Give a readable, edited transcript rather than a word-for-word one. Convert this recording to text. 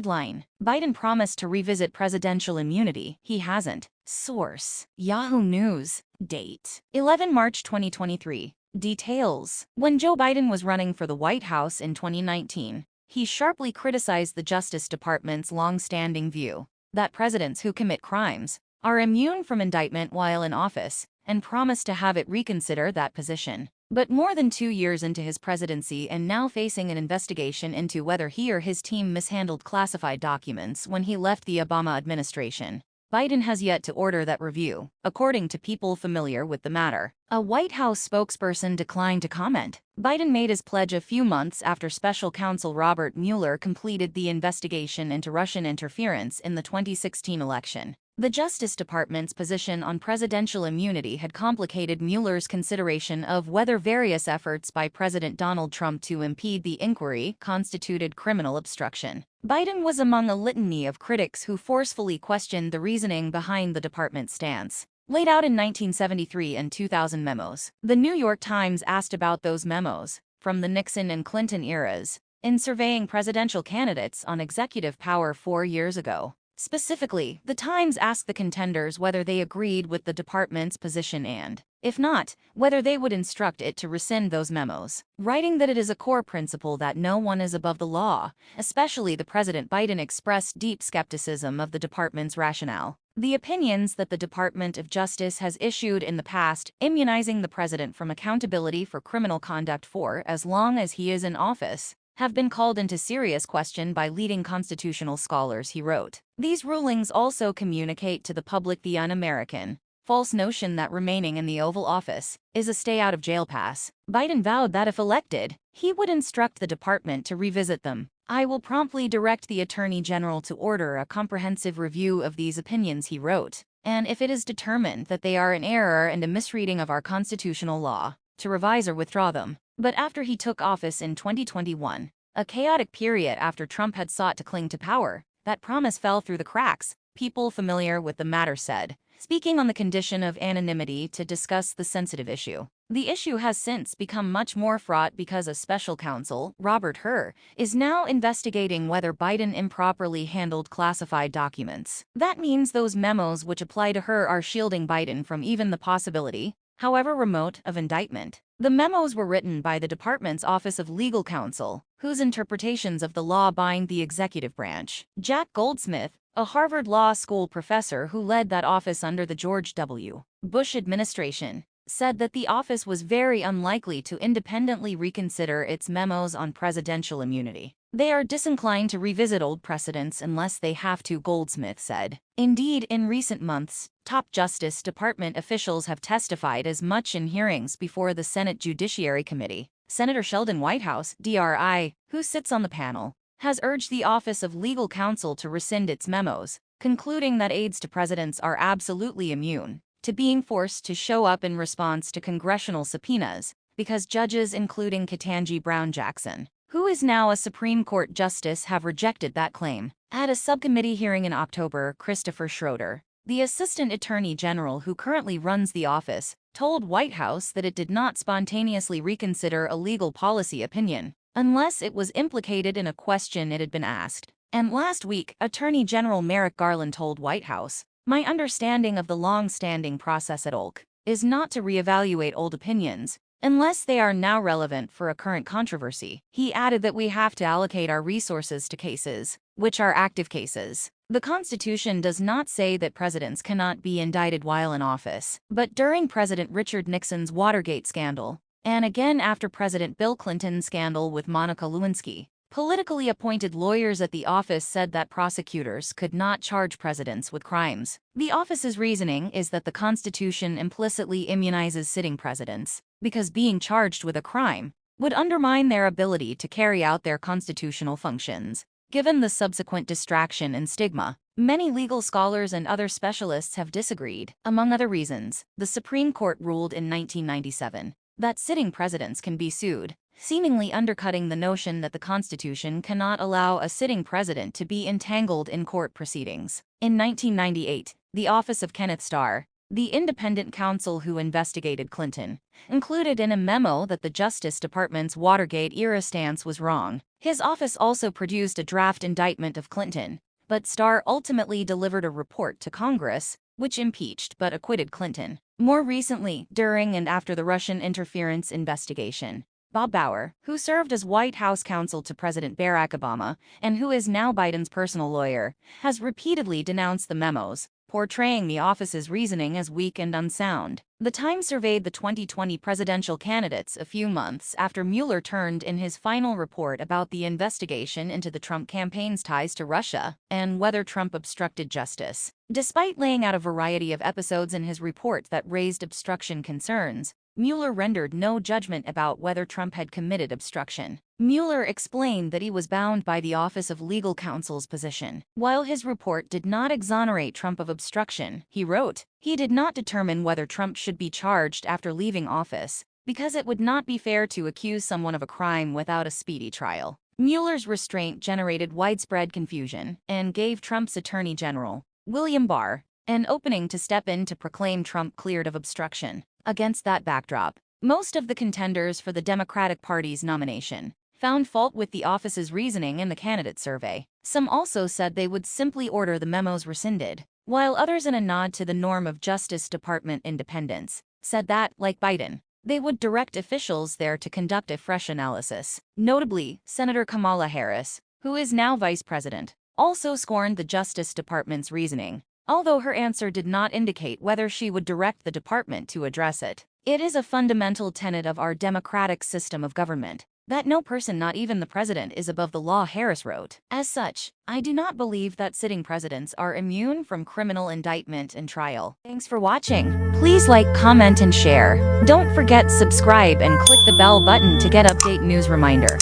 Headline: Biden promised to revisit presidential immunity. He hasn't. Source: Yahoo News. Date: 11 March 2023. Details: When Joe Biden was running for the White House in 2019, he sharply criticized the Justice Department's long-standing view that presidents who commit crimes are immune from indictment while in office, and promised to have it reconsider that position. But more than 2 years into his presidency and now facing an investigation into whether he or his team mishandled classified documents when he left the Obama administration, Biden has yet to order that review, according to people familiar with the matter. A White House spokesperson declined to comment. Biden made his pledge a few months after special counsel Robert Mueller completed the investigation into Russian interference in the 2016 election. The Justice Department's position on presidential immunity had complicated Mueller's consideration of whether various efforts by President Donald Trump to impede the inquiry constituted criminal obstruction. Biden was among a litany of critics who forcefully questioned the reasoning behind the department's stance. Laid out in 1973 and 2000 memos, the New York Times asked about those memos, from the Nixon and Clinton eras, in surveying presidential candidates on executive power 4 years ago. Specifically, the Times asked the contenders whether they agreed with the department's position and, if not, whether they would instruct it to rescind those memos, writing that it is a core principle that no one is above the law. Especially the President. Biden expressed deep skepticism of the department's rationale. The opinions that the Department of Justice has issued in the past, immunizing the president from accountability for criminal conduct for as long as he is in office, have been called into serious question by leading constitutional scholars, he wrote. These rulings also communicate to the public the un-American, false notion that remaining in the Oval Office is a stay-out-of-jail pass. Biden vowed that if elected, he would instruct the department to revisit them. I will promptly direct the Attorney General to order a comprehensive review of these opinions, he wrote, and if it is determined that they are in error and a misreading of our constitutional law, to revise or withdraw them. But after he took office in 2021, a chaotic period after Trump had sought to cling to power, that promise fell through the cracks, people familiar with the matter said, speaking on the condition of anonymity to discuss the sensitive issue. The issue has since become much more fraught because a special counsel, Robert Hur, is now investigating whether Biden improperly handled classified documents. That means those memos which apply to Hur are shielding Biden from even the possibility, however remote, of indictment. The memos were written by the department's Office of Legal Counsel, whose interpretations of the law bind the executive branch. Jack Goldsmith, a Harvard Law School professor who led that office under the George W. Bush administration, said that the office was very unlikely to independently reconsider its memos on presidential immunity. They are disinclined to revisit old precedents unless they have to, Goldsmith said. Indeed, in recent months, top Justice Department officials have testified as much in hearings before the Senate Judiciary Committee. Senator Sheldon Whitehouse, DRI, who sits on the panel, has urged the Office of Legal Counsel to rescind its memos, concluding that aides to presidents are absolutely immune to being forced to show up in response to congressional subpoenas, because judges including Ketanji Brown Jackson, who is now a Supreme Court justice, have rejected that claim. At a subcommittee hearing in October, Christopher Schroeder, the Assistant Attorney General who currently runs the office, told White House that it did not spontaneously reconsider a legal policy opinion unless it was implicated in a question it had been asked. And last week, Attorney General Merrick Garland told White House, "My understanding of the long-standing process at OLC is not to reevaluate old opinions unless they are now relevant for a current controversy." He added that we have to allocate our resources to cases which are active cases. The Constitution does not say that presidents cannot be indicted while in office, but during President Richard Nixon's Watergate scandal, and again after President Bill Clinton's scandal with Monica Lewinsky, politically appointed lawyers at the office said that prosecutors could not charge presidents with crimes. The office's reasoning is that the Constitution implicitly immunizes sitting presidents, because being charged with a crime would undermine their ability to carry out their constitutional functions. Given the subsequent distraction and stigma, many legal scholars and other specialists have disagreed. Among other reasons, the Supreme Court ruled in 1997 that sitting presidents can be sued, seemingly undercutting the notion that the Constitution cannot allow a sitting president to be entangled in court proceedings. In 1998, the office of Kenneth Starr, the independent counsel who investigated Clinton, included in a memo that the Justice Department's Watergate-era stance was wrong. His office also produced a draft indictment of Clinton, but Starr ultimately delivered a report to Congress, which impeached but acquitted Clinton. More recently, during and after the Russian interference investigation, Bob Bauer, who served as White House counsel to President Barack Obama and who is now Biden's personal lawyer, has repeatedly denounced the memos, portraying the office's reasoning as weak and unsound. The Times surveyed the 2020 presidential candidates a few months after Mueller turned in his final report about the investigation into the Trump campaign's ties to Russia and whether Trump obstructed justice. Despite laying out a variety of episodes in his report that raised obstruction concerns, Mueller rendered no judgment about whether Trump had committed obstruction. Mueller explained that he was bound by the Office of Legal Counsel's position. While his report did not exonerate Trump of obstruction, he wrote, he did not determine whether Trump should be charged after leaving office, because it would not be fair to accuse someone of a crime without a speedy trial. Mueller's restraint generated widespread confusion and gave Trump's Attorney General, William Barr, an opening to step in to proclaim Trump cleared of obstruction. Against that backdrop, most of the contenders for the Democratic Party's nomination found fault with the office's reasoning in the candidate survey. Some also said they would simply order the memos rescinded, while others, in a nod to the norm of Justice Department independence, said that, like Biden, they would direct officials there to conduct a fresh analysis. Notably, Senator Kamala Harris, who is now vice president, also scorned the Justice Department's reasoning, although her answer did not indicate whether she would direct the department to address it. It is a fundamental tenet of our democratic system of government that no person, not even the president, is above the law, Harris wrote. As such, I do not believe that sitting presidents are immune from criminal indictment and trial. Thanks for watching. Please like, comment, and share. Don't forget subscribe and click the bell button to get update news reminder.